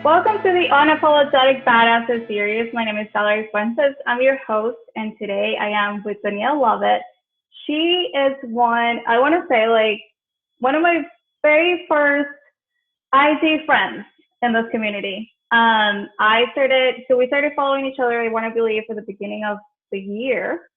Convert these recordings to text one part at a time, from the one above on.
Welcome to the Unapologetic Badasses series. My name is Valerie Fuentes. I'm your host, and today I am with Danielle Lovett. She is one of my very first IG friends in this community. We started following each other, I want to believe, at the beginning of the year,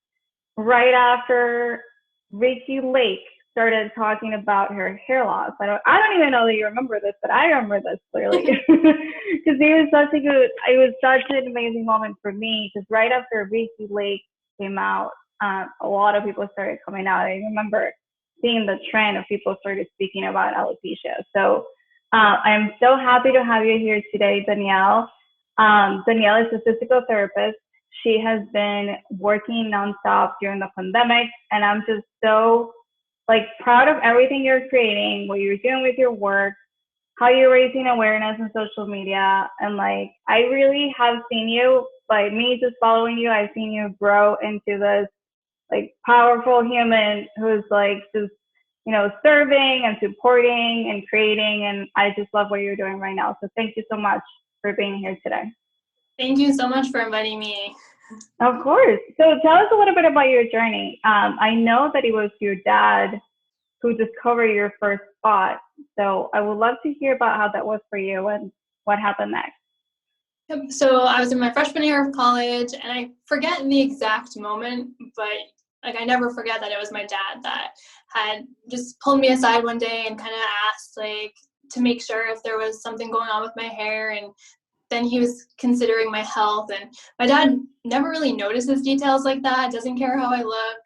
right after Ricky Lake started talking about her hair loss. I don't even know that you remember this, but I remember this clearly because it was such an amazing moment for me. Because right after Ricky Lake came out, a lot of people started coming out. I remember seeing the trend of people started speaking about alopecia. So I'm so happy to have you here today, Danielle. Danielle is a physical therapist. She has been working nonstop during the pandemic, and I'm just so proud of everything you're creating, what you're doing with your work, how you're raising awareness on social media. And I really have seen you, me just following you, I've seen you grow into this powerful human who's just, serving and supporting and creating. And I just love what you're doing right now. So thank you so much for being here today. Thank you so much for inviting me. Of course. So tell us a little bit about your journey. I know that it was your dad who discovered your first spot. So I would love to hear about how that was for you and what happened next. So I was in my freshman year of college, and I forget the exact moment, but I never forget that it was my dad that had just pulled me aside one day and kind of asked to make sure if there was something going on with my hair. And then he was considering my health, and my dad never really notices details like that, doesn't care how I look.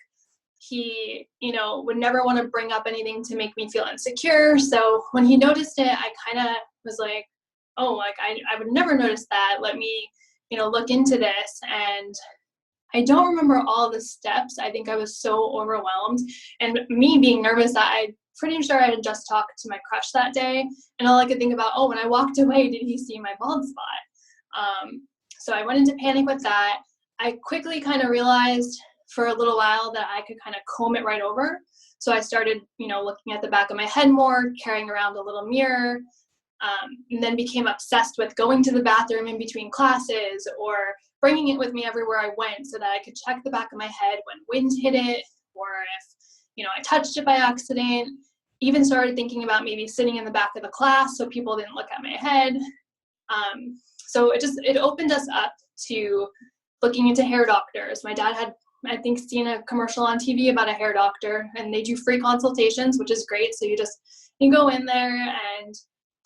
He, would never want to bring up anything to make me feel insecure. So when he noticed it, I kind of was like, oh, I would never notice that. Let me, look into this. And I don't remember all the steps. I think I was so overwhelmed, and me being nervous that I'm pretty sure I had just talked to my crush that day. And all I could think about, when I walked away, did he see my bald spot? So I went into panic with that. I quickly kind of realized for a little while that I could kind of comb it right over. So I started, looking at the back of my head more, carrying around a little mirror, and then became obsessed with going to the bathroom in between classes or bringing it with me everywhere I went so that I could check the back of my head when wind hit it, or if, I touched it by accident. Even started thinking about maybe sitting in the back of the class so people didn't look at my head. So it opened us up to looking into hair doctors. My dad had, I think, seen a commercial on TV about a hair doctor, and they do free consultations, which is great. So you go in there, and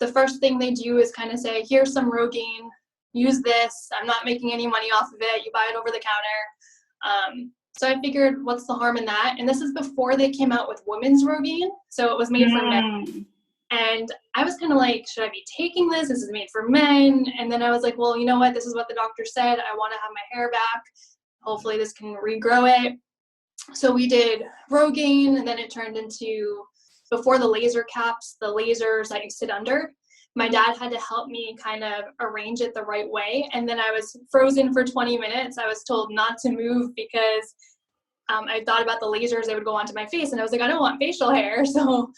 the first thing they do is kind of say, here's some Rogaine, use this. I'm not making any money off of it. You buy it over the counter. So I figured, what's the harm in that? And this is before they came out with women's Rogaine. So it was made for men. And I was kind of like, should I be taking this? This is made for men. And then I was like, well, you know what? This is what the doctor said. I want to have my hair back. Hopefully this can regrow it. So we did Rogaine, and then it turned into, before the laser caps, the lasers that you sit under. My dad had to help me kind of arrange it the right way. And then I was frozen for 20 minutes. I was told not to move because I thought about the lasers, they would go onto my face. And I was like, I don't want facial hair. So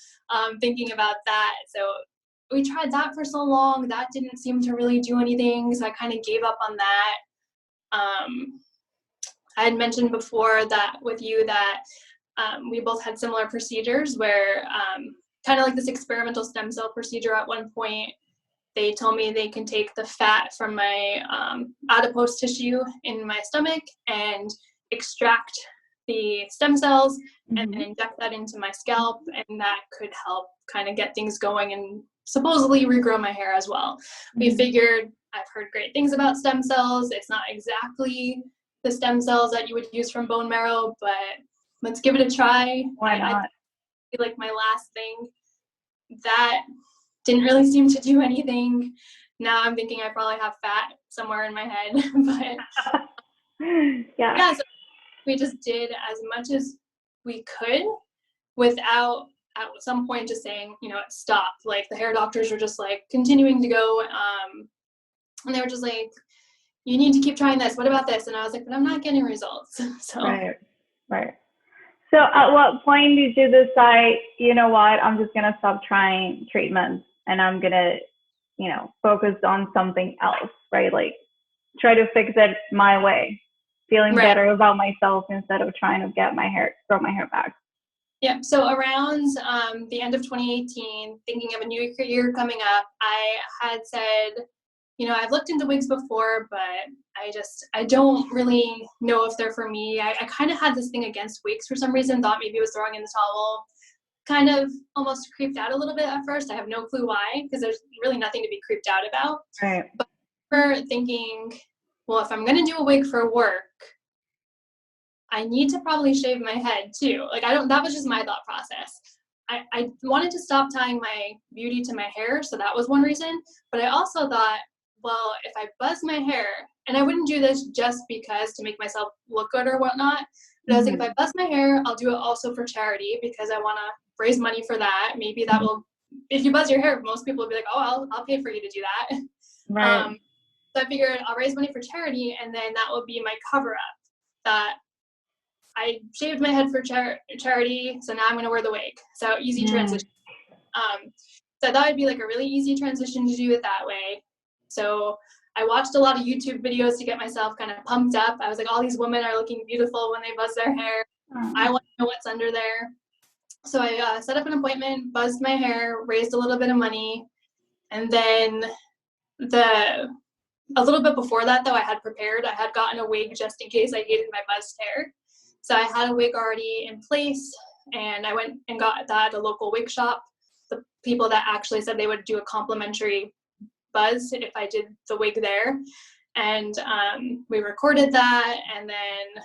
thinking about that. So we tried that for so long. That didn't seem to really do anything. So I kind of gave up on that. I had mentioned before that with you that we both had similar procedures where kind of like this experimental stem cell procedure. At one point, they told me they can take the fat from my adipose tissue in my stomach and extract the stem cells and then inject that into my scalp, and that could help kind of get things going and supposedly regrow my hair as well. We figured, I've heard great things about stem cells. It's not exactly the stem cells that you would use from bone marrow, but let's give it a try. Why not? I feel like my last thing, that didn't really seem to do anything. Now I'm thinking I probably have fat somewhere in my head, but yeah, so we just did as much as we could without at some point just saying, stop. Like the hair doctors were just continuing to go, and they were just like, you need to keep trying this. What about this? And I was like, but I'm not getting results. So Right. So at what point did you decide, you know what, I'm just going to stop trying treatments and I'm going to, focused on something else, right? Like try to fix it my way, feeling Right. better about myself instead of trying to grow my hair back. Yeah, so around the end of 2018, thinking of a new year coming up, I had said, I've looked into wigs before, but I don't really know if they're for me. I kind of had this thing against wigs for some reason, thought maybe it was throwing in the towel, kind of almost creeped out a little bit at first. I have no clue why, because there's really nothing to be creeped out about. Right. But for thinking, well, if I'm going to do a wig for work, I need to probably shave my head too. That was just my thought process. I wanted to stop tying my beauty to my hair, so that was one reason. But I also thought, well, if I buzz my hair, and I wouldn't do this just because to make myself look good or whatnot, but I was like, if I buzz my hair, I'll do it also for charity because I want to raise money for that. Maybe that will, if you buzz your hair, most people will be like, oh, I'll pay for you to do that. Right. So I figured I'll raise money for charity, and then that will be my cover up that I shaved my head for charity, so now I'm going to wear the wig. So easy transition. So I thought it'd be like a really easy transition to do it that way. So I watched a lot of YouTube videos to get myself kind of pumped up. I was like, all these women are looking beautiful when they buzz their hair. I want to know what's under there. So I set up an appointment, buzzed my hair, raised a little bit of money. And then a little bit before that, though, I had gotten a wig just in case I hated my buzzed hair. So I had a wig already in place, and I went and got that at a local wig shop. The people that actually said they would do a complimentary buzz if I did the wig there. And we recorded that, and then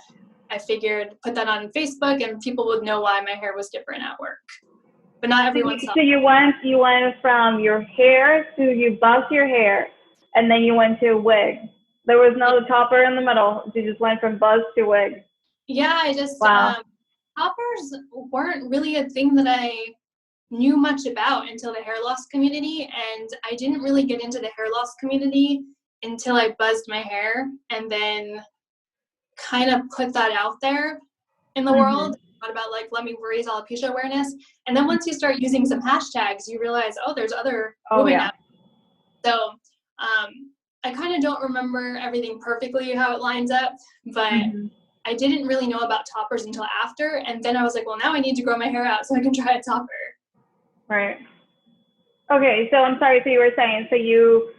I figured put that on Facebook, and people would know why my hair was different at work. But not everyone saw. So you went from your hair to you buzzed your hair, and then you went to a wig. There was no topper in the middle. You just went from buzz to wig. Yeah, I just, wow. Toppers weren't really a thing that I knew much about until the hair loss community, and I didn't really get into the hair loss community until I buzzed my hair and then kind of put that out there in the world. Thought about let me raise alopecia awareness, and then once you start using some hashtags, you realize, there's other women out there. So I kind of don't remember everything perfectly how it lines up, but I didn't really know about toppers until after, and then I was like, well, now I need to grow my hair out so I can try a topper. Right. Okay, so I'm sorry, so you were saying, so you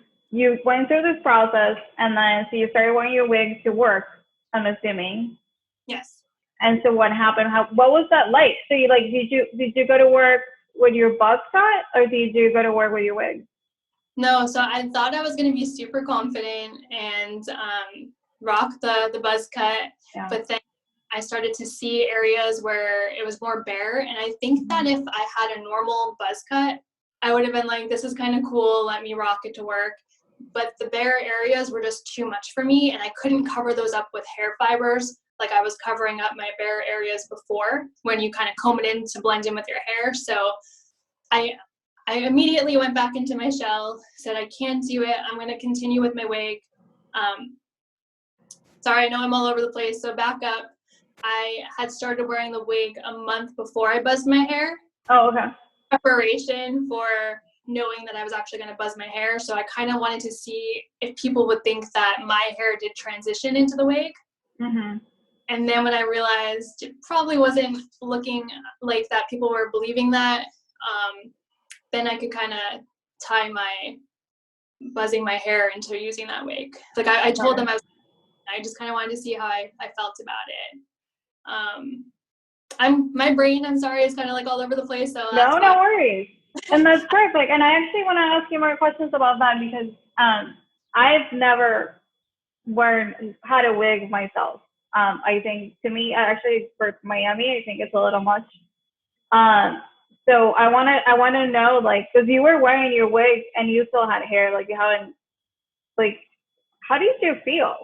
went through this process, and then so you started wearing your wig to work, I'm assuming. Yes. And so what happened? What was that like? So you did you go to work with your buzz cut, or did you go to work with your wig? No, so I thought I was going to be super confident and rock the buzz cut, but then I started to see areas where it was more bare, and I think that if I had a normal buzz cut, I would have been like, this is kind of cool, let me rock it to work. But the bare areas were just too much for me, and I couldn't cover those up with hair fibers like I was covering up my bare areas before when you kind of comb it in to blend in with your hair. So I immediately went back into my shell, said I can't do it, I'm going to continue with my wig. Sorry, I know I'm all over the place, so back up. I had started wearing the wig a month before I buzzed my hair. Oh, okay. Preparation for knowing that I was actually going to buzz my hair, so I kind of wanted to see if people would think that my hair did transition into the wig. And then when I realized it probably wasn't looking like that, people were believing that, then I could kind of tie my buzzing my hair into using that wig. I told them I just kind of wanted to see how I felt about it. My brain, I'm sorry, is kind of all over the place. So no worries. And that's perfect. And I actually want to ask you more questions about that because I've never had a wig myself. I think to me, actually for Miami, I think it's a little much. So I want to know, because you were wearing your wig and you still had hair, you haven't, how did you feel?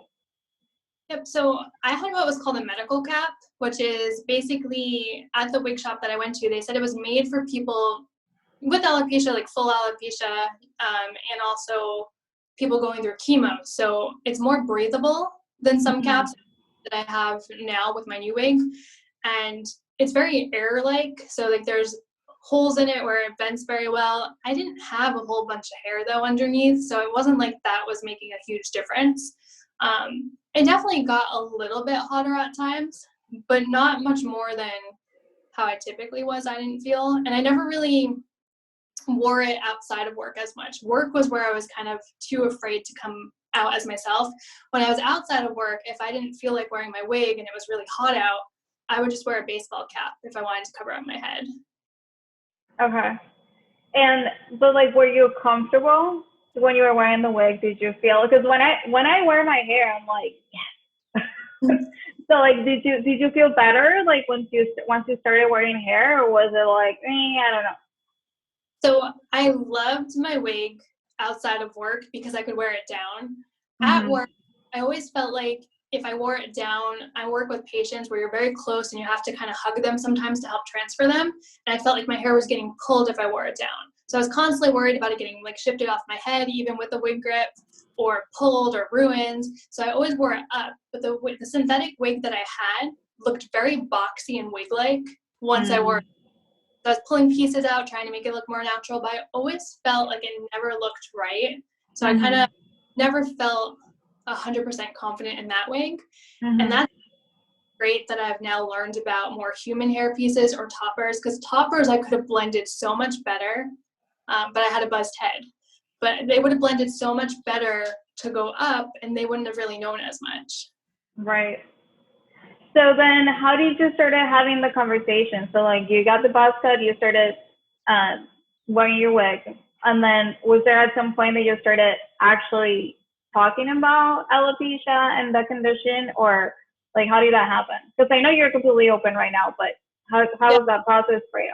Yep. So I had what was called a medical cap, which is basically at the wig shop that I went to, they said it was made for people with alopecia, full alopecia, and also people going through chemo. So it's more breathable than some caps that I have now with my new wig. And it's very air-like. So there's holes in it where it bends very well. I didn't have a whole bunch of hair though underneath, so it wasn't like that was making a huge difference. It definitely got a little bit hotter at times, but not much more than how I typically was, I didn't feel. And I never really wore it outside of work as much. Work was where I was kind of too afraid to come out as myself. When I was outside of work, if I didn't feel like wearing my wig and it was really hot out, I would just wear a baseball cap if I wanted to cover up my head. Okay. But like, were you comfortable when you were wearing the wig? Did you feel, because when I wear my hair, I'm like, yes. So like, did you feel better like once you started wearing hair, or was it like, I don't know? So I loved my wig outside of work because I could wear it down. At work, I always felt like if I wore it down, I work with patients where you're very close and you have to kind of hug them sometimes to help transfer them. And I felt like my hair was getting pulled if I wore it down. So I was constantly worried about it getting like shifted off my head, even with the wig grip, or pulled or ruined. So I always wore it up. But the synthetic wig that I had looked very boxy and wig-like once I wore it. So I was pulling pieces out, trying to make it look more natural, but I always felt like it never looked right. So I kind of never felt 100% confident in that wig. And that's great that I've now learned about more human hair pieces or toppers, because toppers I could have blended so much better, but I had a buzzed head. But they would have blended so much better to go up, and they wouldn't have really known as much. Right. So then how did you start having the conversation? So like, you got the buzz cut, you started wearing your wig, and then was there at some point that you started actually talking about alopecia and the condition, or like, how did that happen? Because I know you're completely open right now, but how was that process for you?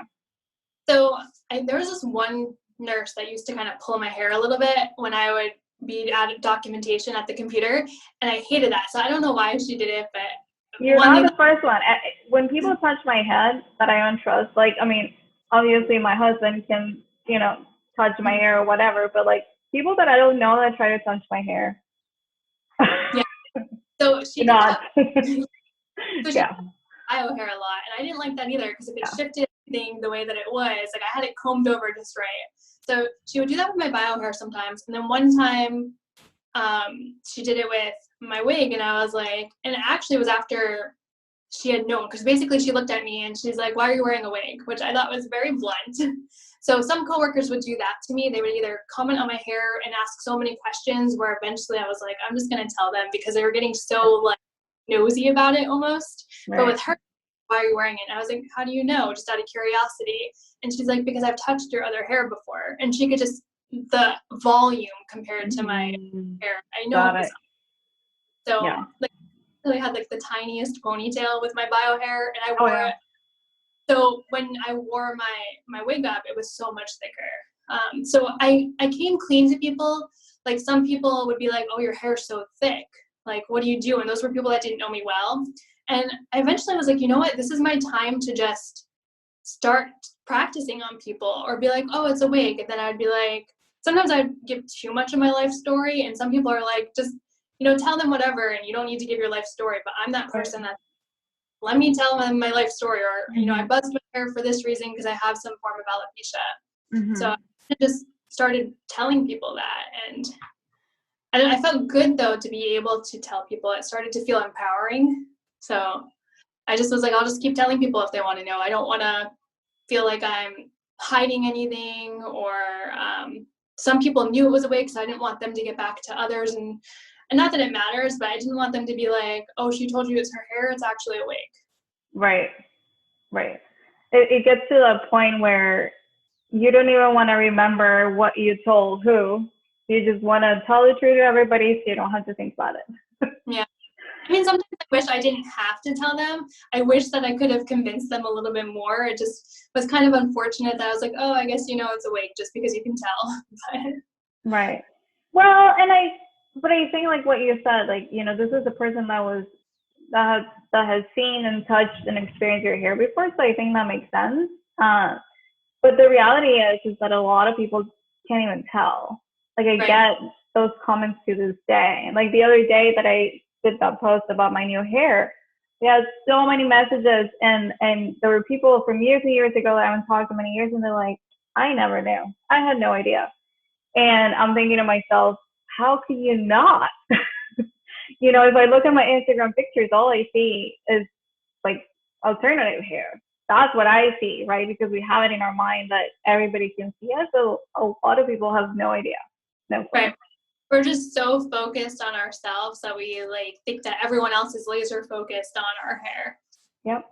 So there was this one nurse that used to kind of pull my hair a little bit when I would be at documentation at the computer, and I hated that. So I don't know why she did it, but you're not the first one. When people touch my head that I don't trust, like, I mean, obviously my husband can, touch my hair or whatever, but like people that I don't know that try to touch my hair. Yeah. So she not. So she bio hair a lot, and I didn't like that either, because if it shifted everything the way that it was, like I had it combed over just right. So she would do that with my bio hair sometimes, and then one time she did it with my wig, and I was like, and it actually was after she had known, because basically she looked at me and she's like, why are you wearing a wig? Which I thought was very blunt. So some coworkers would do that to me. They would either comment on my hair and ask so many questions where eventually I was like, I'm just going to tell them, because they were getting so like nosy about it almost. Right. But with her, why are you wearing it? And I was like, how do you know? Just out of curiosity. And she's like, because I've touched your other hair before. And she could just, the volume compared to my hair, I know it was. So like, I really had like the tiniest ponytail with my bio hair, and I wore it. So when I wore my wig up, it was so much thicker. So I came clean to people. Like some people would be like, oh, your hair's so thick. Like, what do you do? And those were people that didn't know me well. And I eventually was like, you know what? This is my time to just start practicing on people, or be like, oh, it's a wig. And then I'd be like, sometimes I'd give too much of my life story. And some people are like, just, tell them whatever, and you don't need to give your life story. But I'm that person that, let me tell them my life story, or, I buzzed my hair for this reason because I have some form of alopecia. So I just started telling people that. And I felt good, though, to be able to tell people. It started to feel empowering. So I just was like, I'll just keep telling people if they want to know. I don't want to feel like I'm hiding anything, or some people knew it was a wig, so I didn't want them to get back to others. And not that it matters, but I didn't want them to be like, oh, she told you it's her hair, it's actually a wig. Right. It gets to the point where you don't even want to remember what you told who. You just want to tell the truth to everybody so you don't have to think about it. Yeah. I mean, sometimes I wish I didn't have to tell them. I wish that I could have convinced them a little bit more. It just was kind of unfortunate that I was like, oh, I guess it's a wig just because you can tell. Right. Well, but I think like what you said, like, this is a person that has seen and touched and experienced your hair before, so I think that makes sense. But the reality is that a lot of people can't even tell. Like I get those comments to this day. Like the other day that I did that post about my new hair, Yeah, so many messages, and there were people from years and years ago that I haven't talked to many years, and they're like, I never knew. I had no idea. And I'm thinking to myself, how can you not? If I look at my Instagram pictures, all I see is like alternative hair. That's what I see, right? Because we have it in our mind that everybody can see it. So a lot of people have no idea. No clue. Right. We're just so focused on ourselves that we like think that everyone else is laser focused on our hair. Yep.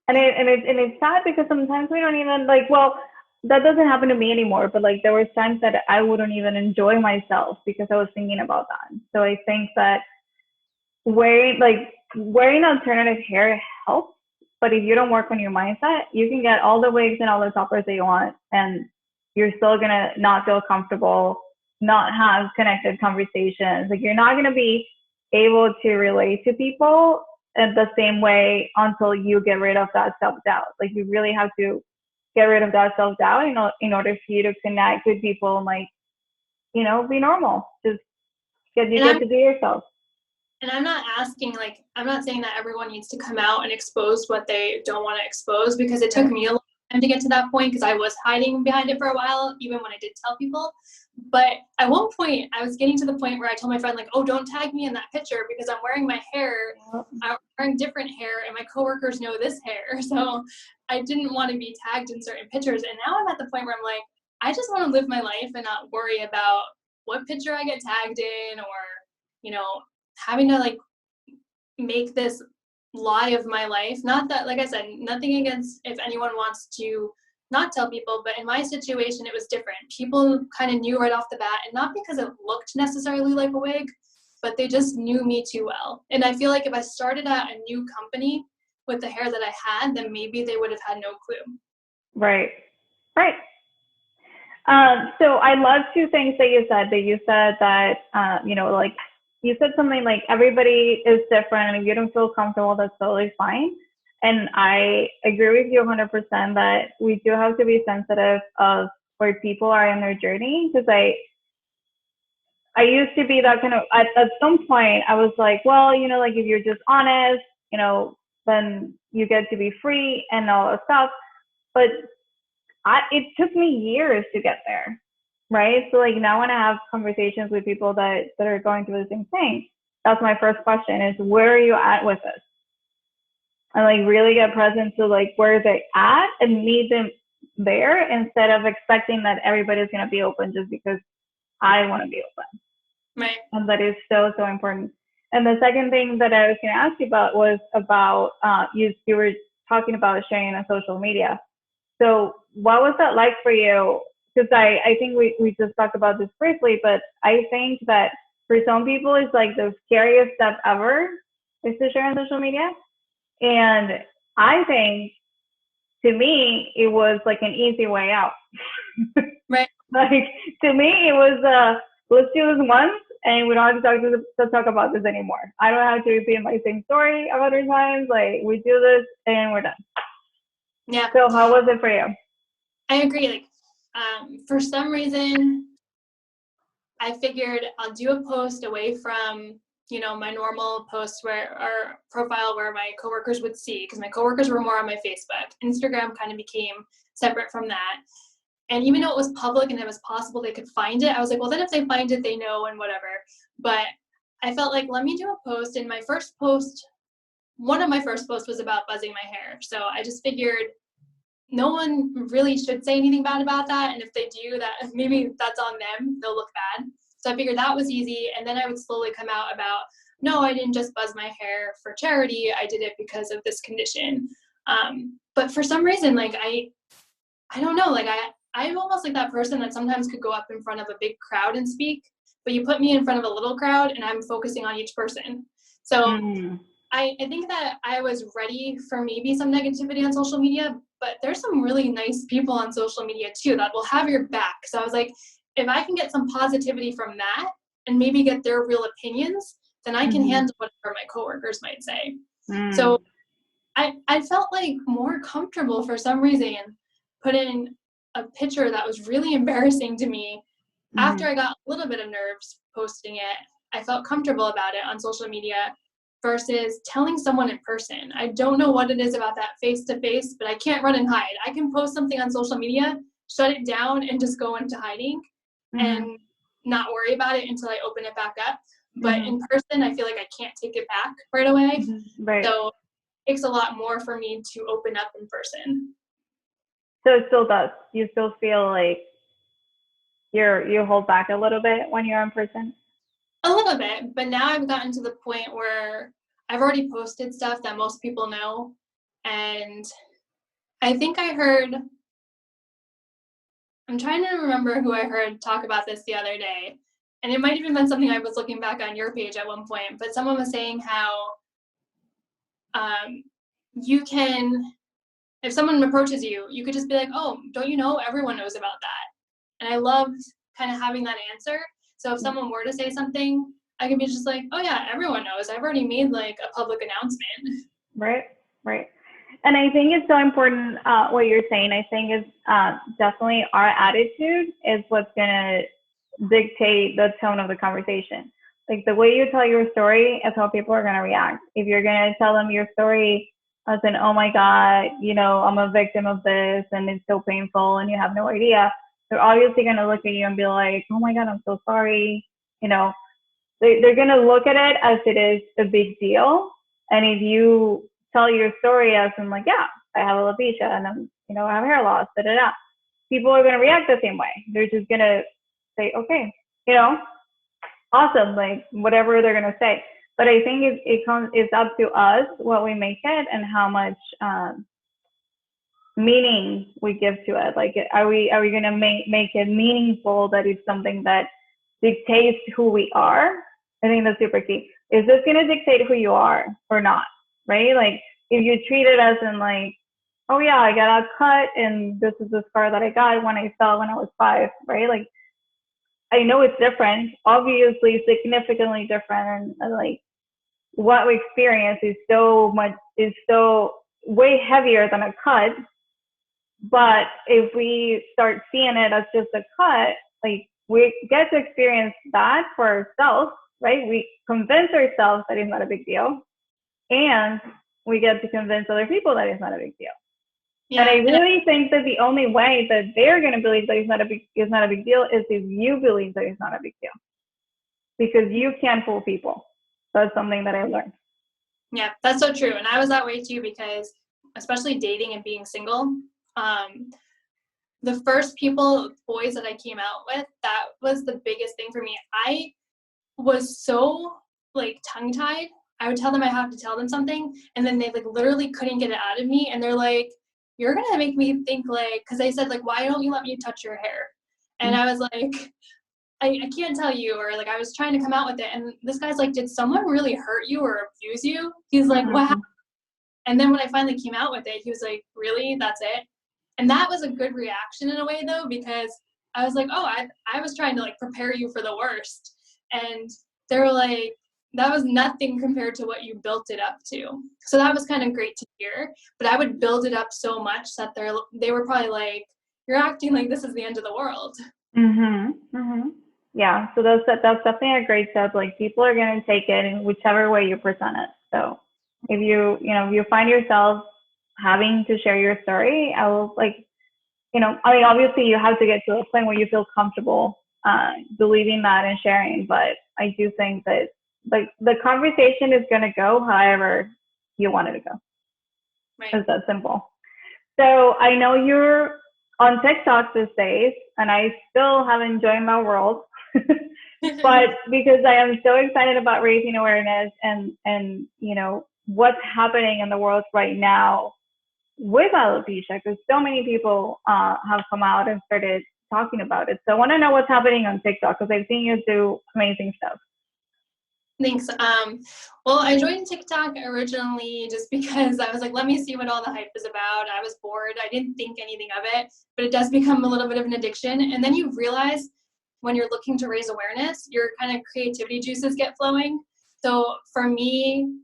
And it's sad because sometimes we don't even that doesn't happen to me anymore, but like there were times that I wouldn't even enjoy myself because I was thinking about that. So I think that wearing alternative hair helps, but if you don't work on your mindset, you can get all the wigs and all the toppers that you want, and you're still gonna not feel comfortable, not have connected conversations. Like you're not gonna be able to relate to people in the same way until you get rid of that self-doubt. Like you really have to get rid of that self-doubt in order for you to connect with people and be normal. Just get to be yourself. And I'm not saying that everyone needs to come out and expose what they don't want to expose, because it took me a long time to get to that point, because I was hiding behind it for a while, even when I did tell people. But at one point, I was getting to the point where I told my friend, like, oh, don't tag me in that picture because I'm wearing my hair. I'm wearing different hair and my coworkers know this hair. So I didn't want to be tagged in certain pictures. And now I'm at the point where I'm like, I just want to live my life and not worry about what picture I get tagged in, or, having to like make this lie of my life. Not that, like I said, nothing against if anyone wants to not tell people, but in my situation, it was different. People kind of knew right off the bat, and not because it looked necessarily like a wig, but they just knew me too well. And I feel like if I started at a new company with the hair that I had, then maybe they would have had no clue. Right. So I love two things that you said. You said that, you said something like everybody is different, and if you don't feel comfortable, that's totally fine. And I agree with you 100% that we do have to be sensitive of where people are in their journey. Because I used to be that kind of, at some point I was like, well, if you're just honest, then you get to be free and all that stuff. But it took me years to get there. Right. So like now when I have conversations with people that are going through the same thing, that's my first question is, where are you at with this? And like really get present to like where they're at and meet them there, instead of expecting that everybody's going to be open just because I want to be open. Right. And that is so, so important. And the second thing that I was going to ask you about was about, you were talking about sharing on social media. So what was that like for you? Because I think we just talked about this briefly, but I think that for some people it's like the scariest step ever is to share on social media. And I think to me it was like an easy way out. Right. Like to me it was let's do this once and we don't have to talk about this anymore. I don't have to repeat my same story a other times. Like we do this and we're done. Yeah. So how was it for you? I agree. Like, for some reason, I figured I'll do a post away from, my normal posts or profile where my coworkers would see, because my coworkers were more on my Facebook. Instagram kind of became separate from that. And even though it was public and it was possible they could find it, I was like, well, then if they find it, they know and whatever. But I felt like, let me do a post. And one of my first posts was about buzzing my hair. So I just figured no one really should say anything bad about that. And if they do, that maybe that's on them. They'll look bad. So I figured that was easy. And then I would slowly come out about, no, I didn't just buzz my hair for charity. I did it because of this condition. But for some reason, like, I don't know, like I'm almost like that person that sometimes could go up in front of a big crowd and speak, but you put me in front of a little crowd and I'm focusing on each person. So I think that I was ready for maybe some negativity on social media, but there's some really nice people on social media too that will have your back. So I was like, if I can get some positivity from that and maybe get their real opinions, then I can handle whatever my coworkers might say. So I felt like more comfortable for some reason putting a picture that was really embarrassing to me. After I got a little bit of nerves posting it, I felt comfortable about it on social media. versus telling someone in person. I don't know what it is about that face-to-face, but I can't run and hide. I can post something on social media, shut it down, and just go into hiding and not worry about it until I open it back up. But in person, I feel like I can't take it back right away. Right. So it takes a lot more for me to open up in person. So it still does. You still feel like you hold back a little bit when you're in person? A little bit, but now I've gotten to the point where I've already posted stuff that most people know. And I think I'm trying to remember who I heard talk about this the other day. And it might have even been something I was looking back on your page at one point, but someone was saying how you can, if someone approaches you, you could just be like, oh, don't you know, everyone knows about that. And I loved kind of having that answer. So if someone were to say something, I could be just like, oh yeah, everyone knows. I've already made like a public announcement. Right. And I think it's so important what you're saying. I think it's definitely our attitude is what's going to dictate the tone of the conversation. Like the way you tell your story is how people are going to react. If you're going to tell them your story as in, oh my God, you know, I'm a victim of this and it's so painful and you have no idea, they're obviously going to look at you and be like, oh my God, I'm so sorry. You know, they're going to look at it as it is a big deal. And if you tell your story as in like, yeah, I have alopecia and I'm, you know, I have hair loss, people are going to react the same way. They're just going to say, okay, you know, awesome, like whatever they're going to say. But I think it's up to us what we make it and how much meaning we give to it. Like, are we going to make it meaningful that it's something that dictates who we are? I think that's super key. Is this going to dictate who you are or not? Right? Like, if you treat it as in like, oh yeah, I got a cut and this is the scar that I got when I fell when I was 5, right? Like, I know it's different, obviously significantly different, and like what we experience is so way heavier than a cut. But if we start seeing it as just a cut, like we get to experience that for ourselves, right? We convince ourselves that it's not a big deal, and we get to convince other people that it's not a big deal. Yeah, and I really think that the only way that they're going to believe that it's not a big deal is if you believe that it's not a big deal, because you can't fool people. That's something that I learned. Yeah, that's so true. And I was that way too, because especially dating and being single, the first boys that I came out with, that was the biggest thing for me. I was so like tongue-tied. I would tell them I have to tell them something, and then they like literally couldn't get it out of me. And they're like, you're going to make me think like, because they said like, why don't you let me touch your hair? And I was like, I can't tell you, or like I was trying to come out with it. And this guy's like, did someone really hurt you or abuse you? He's like, wow. And then when I finally came out with it, he was like, really? That's it? And that was a good reaction in a way though, because I was like, oh, I was trying to like prepare you for the worst. And they were like, that was nothing compared to what you built it up to. So that was kind of great to hear. But I would build it up so much that they were probably like, you're acting like this is the end of the world. Yeah, so that's definitely a great step. Like people are going to take it in whichever way you present it. So if you find yourself having to share your story, I will obviously you have to get to a point where you feel comfortable believing that and sharing. But I do think that like the conversation is going to go however you want it to go. Right. It's that simple. So I know you're on TikTok these days, and I still haven't joined my world, but because I am so excited about raising awareness and what's happening in the world right now with alopecia, because so many people have come out and started talking about it. So I want to know what's happening on TikTok, because I've seen you do amazing stuff. Thanks. Well, I joined TikTok originally just because I was like, let me see what all the hype is about. I was bored. I didn't think anything of it, but it does become a little bit of an addiction. And then you realize when you're looking to raise awareness, your kind of creativity juices get flowing. So for me,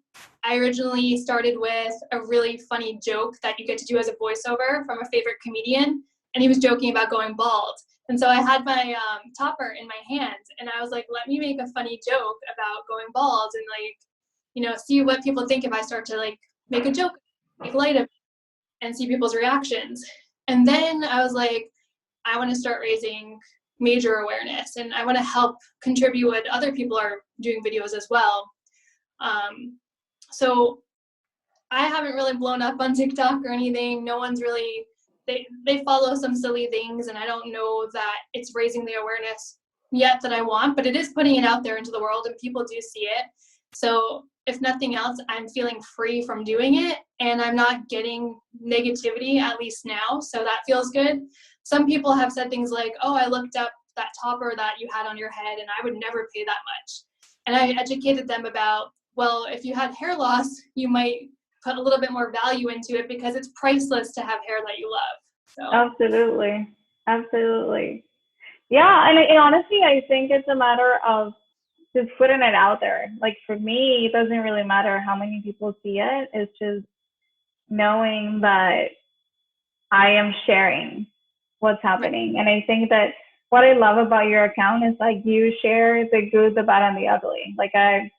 I originally started with a really funny joke that you get to do as a voiceover from a favorite comedian. And he was joking about going bald. And so I had my topper in my hand, and I was like, let me make a funny joke about going bald and like see what people think if I start to like make a joke, make light of it, and see people's reactions. And then I was like, I want to start raising major awareness, and I want to help contribute what other people are doing videos as well. So I haven't really blown up on TikTok or anything. No one's really, they follow some silly things, and I don't know that it's raising the awareness yet that I want, but it is putting it out there into the world, and people do see it. So if nothing else, I'm feeling free from doing it, and I'm not getting negativity, at least now. So that feels good. Some people have said things like, oh, I looked up that topper that you had on your head, and I would never pay that much. And I educated them about, well, if you had hair loss, you might put a little bit more value into it because it's priceless to have hair that you love. So. Absolutely. Absolutely. Yeah. And honestly, I think it's a matter of just putting it out there. Like for me, it doesn't really matter how many people see it. It's just knowing that I am sharing what's happening. And I think that what I love about your account is like you share the good, the bad, and the ugly. Like I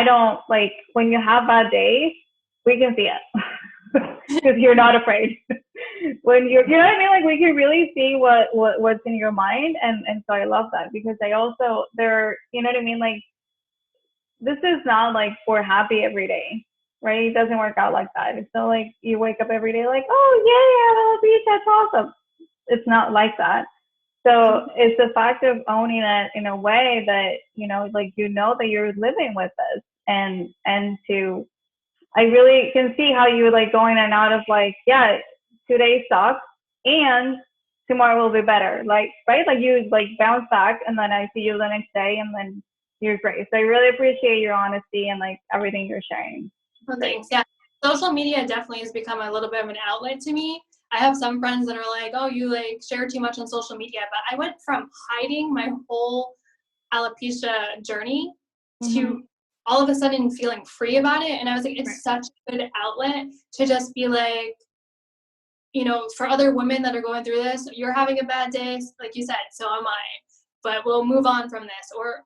don't like when you have bad days, we can see it because you're not afraid. When you know what I mean? Like we can really see what's in your mind. And so I love that because I also, you know what I mean? Like this is not like we're happy every day, right? It doesn't work out like that. It's not like you wake up every day like, oh yeah, that's awesome. It's not like that. So it's the fact of owning it in a way that, like, that you're living with this and I really can see how you like going in and out of like, yeah, today sucks and tomorrow will be better. Like, right? Like you like bounce back and then I see you the next day and then you're great. So I really appreciate your honesty and like everything you're sharing. Well, thanks. Yeah. Social media definitely has become a little bit of an outlet to me. I have some friends that are like, oh, you like share too much on social media. But I went from hiding my whole alopecia journey to all of a sudden feeling free about it. And I was like, it's such a good outlet to just be like, for other women that are going through this, you're having a bad day, like you said, so am I. But we'll move on from this. Or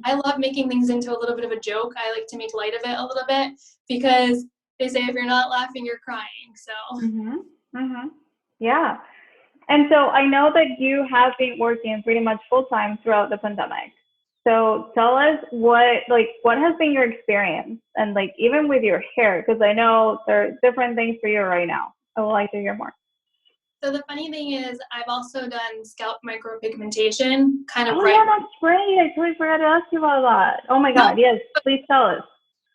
I love making things into a little bit of a joke. I like to make light of it a little bit because they say if you're not laughing, you're crying. So. Yeah. And so I know that you have been working pretty much full time throughout the pandemic. So tell us what has been your experience and like even with your hair, because I know there are different things for you right now. I would like to hear more. So the funny thing is I've also done scalp micropigmentation kind of Yeah, that's great. I totally forgot to ask you about that. Oh my God. Yes. Please tell us.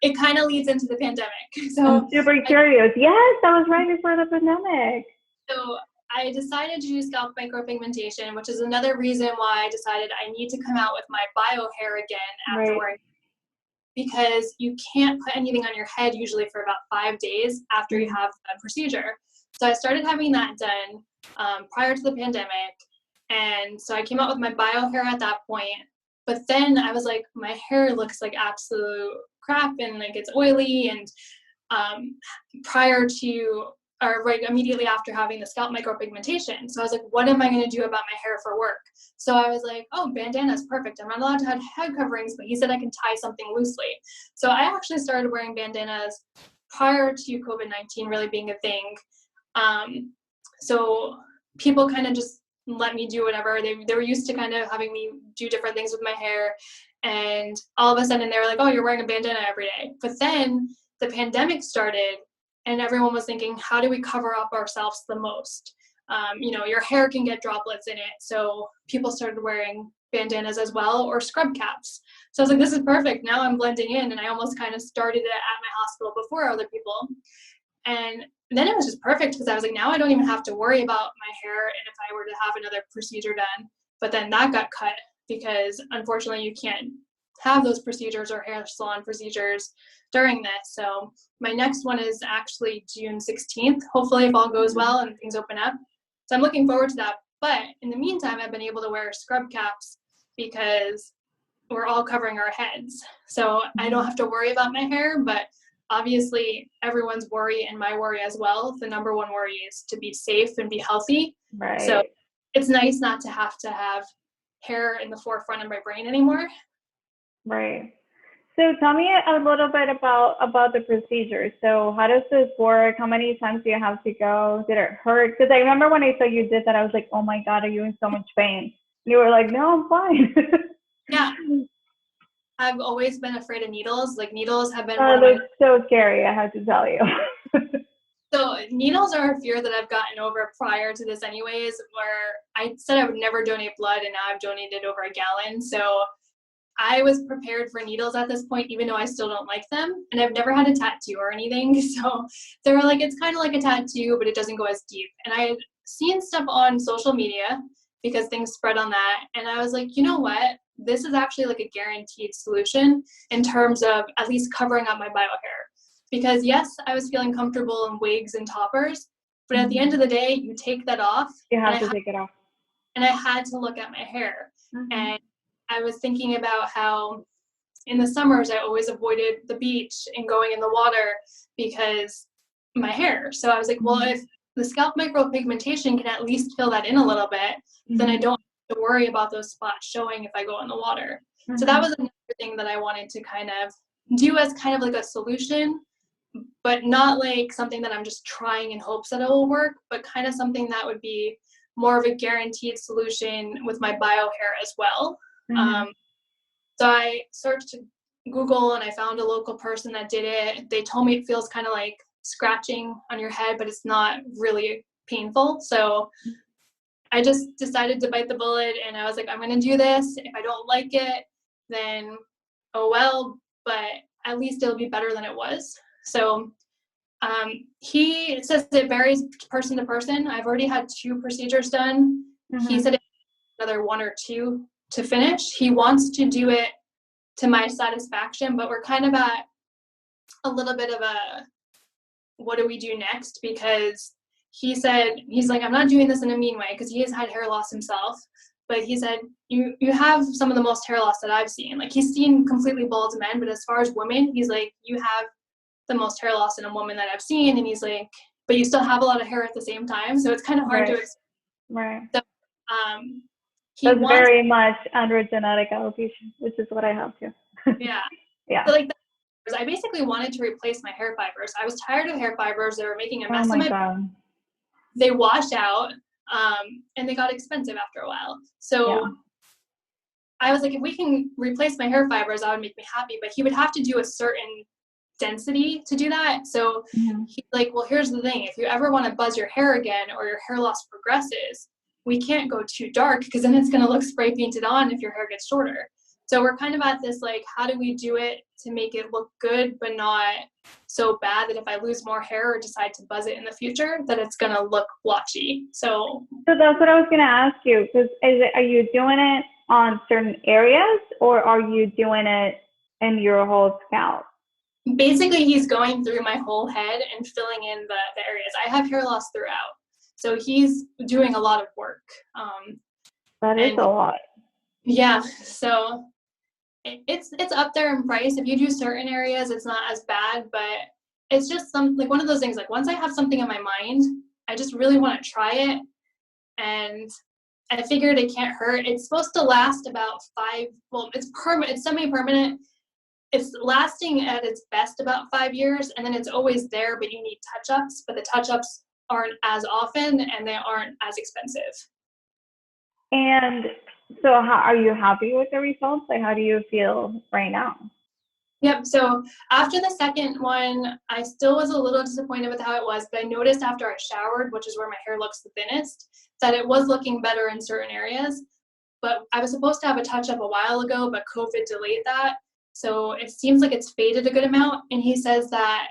It kind of leads into the pandemic. So I'm super curious. Yes, that was right before the pandemic. So I decided to do scalp micropigmentation, which is another reason why I decided I need to come out with my bio hair again afterward. Because you can't put anything on your head usually for about 5 days after you have the procedure. So I started having that done prior to the pandemic. And so I came out with my bio hair at that point. But then I was like, my hair looks like absolute crap and like it's oily. And immediately after having the scalp micropigmentation. So I was like, what am I going to do about my hair for work? So I was like, oh, bandana's perfect. I'm not allowed to have head coverings, but he said I can tie something loosely. So I actually started wearing bandanas prior to COVID-19 really being a thing. So people kind of just let me do whatever. They were used to kind of having me do different things with my hair. And all of a sudden they were like, oh, you're wearing a bandana every day. But then the pandemic started and everyone was thinking, how do we cover up ourselves the most? Your hair can get droplets in it. So people started wearing bandanas as well or scrub caps. So I was like, this is perfect. Now I'm blending in. And I almost kind of started it at my hospital before other people. And then it was just perfect because I was like, now I don't even have to worry about my hair. And if I were to have another procedure done, but then that got cut because unfortunately you can't have those procedures or hair salon procedures during this. So my next one is actually June 16th, hopefully if all goes well and things open up. So I'm looking forward to that. But in the meantime, I've been able to wear scrub caps because we're all covering our heads. So I don't have to worry about my hair, but obviously everyone's worry and my worry as well. The number one worry is to be safe and be healthy. Right. So it's nice not to have hair in the forefront of my brain anymore. Right. So tell me a little bit about the procedure. So how does this work? How many times do you have to go? Did it hurt? Because I remember when I saw you did that, I was like, oh my God, are you in so much pain? And you were like, no, I'm fine. Yeah, I've always been afraid of needles. Like needles have been one of That's my so scary, I have to tell you. so needles are a fear that I've gotten over prior to this anyways, where I said I would never donate blood and now I've donated over a gallon. So I was prepared for needles at this point, even though I still don't like them. And I've never had a tattoo or anything. So they were like, it's kind of like a tattoo, but it doesn't go as deep. And I had seen stuff on social media because things spread on that. And I was like, you know what? This is actually like a guaranteed solution in terms of at least covering up my bio hair. Because yes, I was feeling comfortable in wigs and toppers, but at the end of the day, you take that off. You have to take it off. And I had to look at my hair. And I was thinking about how in the summers I always avoided the beach and going in the water because my hair. So I was like, well, if the scalp micropigmentation can at least fill that in a little bit, then I don't have to worry about those spots showing if I go in the water. So that was another thing that I wanted to kind of do as kind of like a solution, but not like something that I'm just trying in hopes that it will work, but kind of something that would be more of a guaranteed solution with my bio hair as well. So I searched Google and I found a local person that did it. They told me it feels kind of like scratching on your head, but it's not really painful. So I just decided to bite the bullet and I was like, I'm going to do this. If I don't like it, then oh well, but at least it'll be better than it was. So he says it varies person to person. I've already had 2 procedures done. He said another 1 or 2 to finish. He wants to do it to my satisfaction, but we're kind of at a little bit of a what do we do next, because he said, he's like, I'm not doing this in a mean way because he has had hair loss himself, but he said you have some of the most hair loss that I've seen. Like he's seen completely bald men, but as far as women, he's like, you have the most hair loss in a woman that I've seen. And he's like, but you still have a lot of hair at the same time, so it's kind of hard to explain. Right. So that's very much androgenic alopecia, which is what I have too. Yeah. Yeah. So like I basically wanted to replace my hair fibers. I was tired of hair fibers. They were making a mess of my God. They washed out, and they got expensive after a while. So I was like, if we can replace my hair fibers, that would make me happy. But he would have to do a certain density to do that. So he's like, well, here's the thing. If you ever want to buzz your hair again or your hair loss progresses, we can't go too dark because then it's going to look spray painted on if your hair gets shorter. So we're kind of at this, like, how do we do it to make it look good, but not so bad that if I lose more hair or decide to buzz it in the future, that it's going to look blotchy. So that's what I was going to ask you, because are you doing it on certain areas or are you doing it in your whole scalp? Basically, he's going through my whole head and filling in the areas. I have hair loss throughout. So he's doing a lot of work. That is a lot. Yeah. So it's up there in price. If you do certain areas, it's not as bad, but it's just like one of those things, like once I have something in my mind, I just really want to try it. And I figured it can't hurt. It's supposed to last about it's permanent, it's semi-permanent. It's lasting at its best about 5 years, and then it's always there, but you need touch-ups, but the touch-ups aren't as often and they aren't as expensive. And so are you happy with the results? Like, how do you feel right now? Yep. So after the second one, I still was a little disappointed with how it was, but I noticed after I showered, which is where my hair looks the thinnest, that it was looking better in certain areas. But I was supposed to have a touch-up a while ago, but COVID delayed that. So it seems like it's faded a good amount. And he says that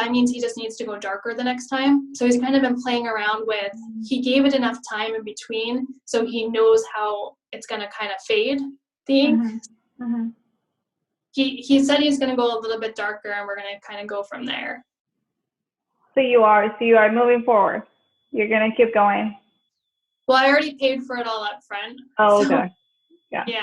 means he just needs to go darker the next time. So he's kind of been playing around with, he gave it enough time in between so he knows how it's going to kind of fade the ink. He said he's going to go a little bit darker and we're going to kind of go from there. So you are moving forward. You're going to keep going. Well, I already paid for it all up front. Oh, okay. Yeah. Okay.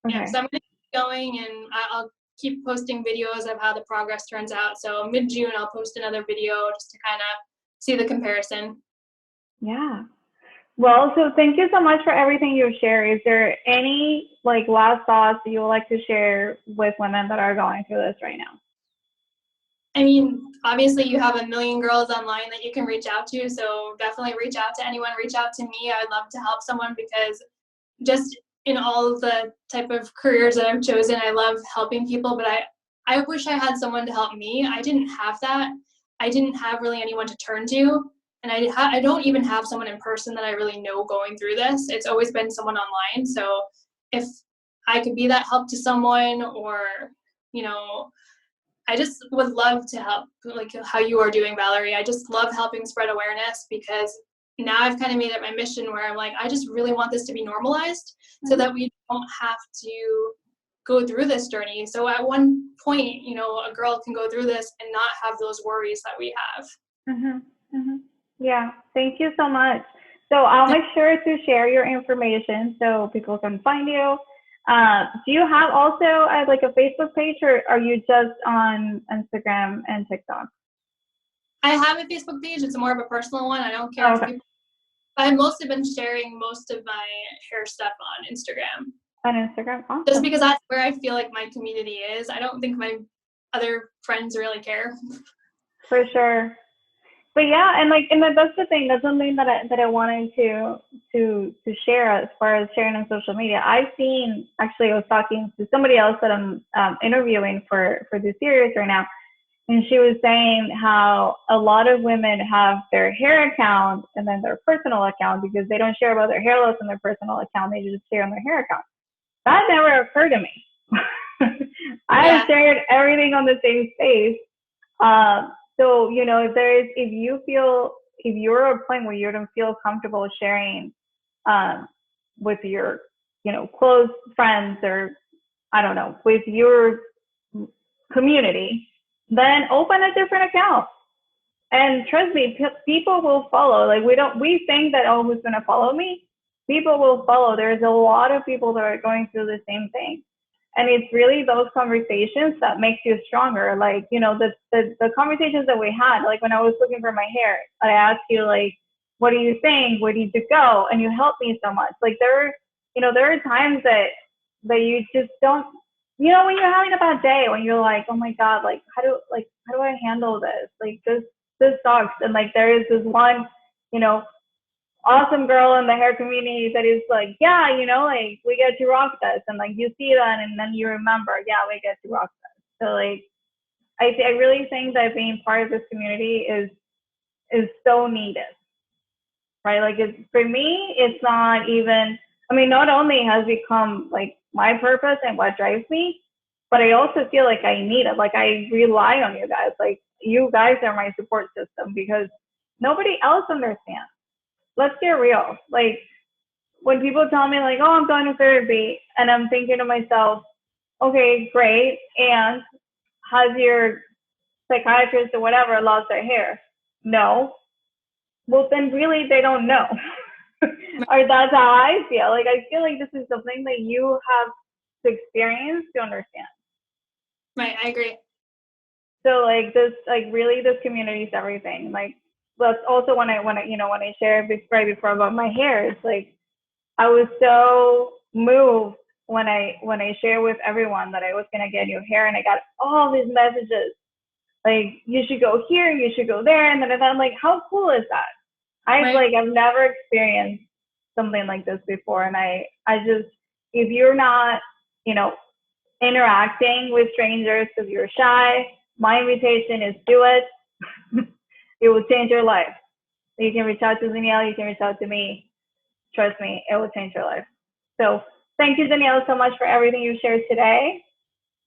Yeah. So I'm going to keep going and I'll keep posting videos of how the progress turns out. So mid-June, I'll post another video just to kind of see the comparison. Yeah. Well, so thank you so much for everything you share. Is there any like last thoughts that you would like to share with women that are going through this right now? I mean, obviously you have a million girls online that you can reach out to, so definitely reach out to anyone, reach out to me. I would love to help someone because just in all of the type of careers that I've chosen, I love helping people, but I wish I had someone to help me. I didn't have that. I didn't have really anyone to turn to, and I don't even have someone in person that I really know going through this. It's always been someone online. So if I could be that help to someone, or you know, I just would love to help, like how you are doing, Valerie. I just love helping spread awareness because now I've kind of made it my mission where I'm like, I just really want this to be normalized so that we don't have to go through this journey. So at one point, a girl can go through this and not have those worries that we have. Mm-hmm. Mm-hmm. Yeah, thank you so much. So I'll make sure to share your information so people can find you. Do you have also like a Facebook page, or are you just on Instagram and TikTok? I have a Facebook page. It's more of a personal one. I don't care if people. I've mostly been sharing most of my hair stuff on Instagram. On Instagram, awesome. Just because that's where I feel like my community is. I don't think my other friends really care. For sure. But yeah, and that's the thing. That's something that I wanted to share as far as sharing on social media. I've seen, actually, I was talking to somebody else that I'm interviewing for this series right now, and she was saying how a lot of women have their hair account and then their personal account because they don't share about their hair loss on their personal account. They just share on their hair account. That never occurred to me. I have shared everything on the same space. So, if you're at a point where you don't feel comfortable sharing, with your, close friends, or I don't know, with your community, then open a different account. And trust me, people will follow. Like we think that, oh, who's going to follow me? People will follow. There's a lot of people that are going through the same thing. And it's really those conversations that makes you stronger. Like, the conversations that we had, like when I was looking for my hair, I asked you, like, what do you think? Where did you go? And you helped me so much. Like there are times that you just don't, when you're having a bad day, when you're like, oh my God, like, how do I handle this? Like this sucks. And like, there is this one, awesome girl in the hair community that is like, yeah, like we get to rock this, and like you see that, and then you remember, yeah, we get to rock this. So like, I really think that being part of this community is so needed, right? Like for me, it's not even. I mean, not only has become like my purpose and what drives me, but I also feel like I need it. Like I rely on you guys. Like you guys are my support system because nobody else understands. Let's get real. Like when people tell me like, oh, I'm going to therapy, and I'm thinking to myself, okay, great. And has your psychiatrist or whatever lost their hair? No. Well, then really they don't know. Or that's how I feel. Like I feel like this is something that you have to experience to understand. Right, I agree. So like this community is everything. Like that's also when I shared right before about my hair, it's like I was so moved when I shared with everyone that I was gonna get new hair, and I got all these messages like, you should go here, you should go there, and then I'm like, how cool is that? I've never experienced something like this before, and I just, if you're not interacting with strangers because you're shy, my invitation is do it. It will change your life. You can reach out to Danielle, you can reach out to me. Trust me, it will change your life. So thank you, Danielle, so much for everything you shared today.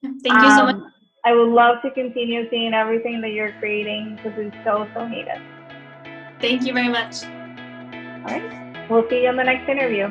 Thank you so much. I would love to continue seeing everything that you're creating because it's so, so needed. Thank you very much. All right. We'll see you in the next interview.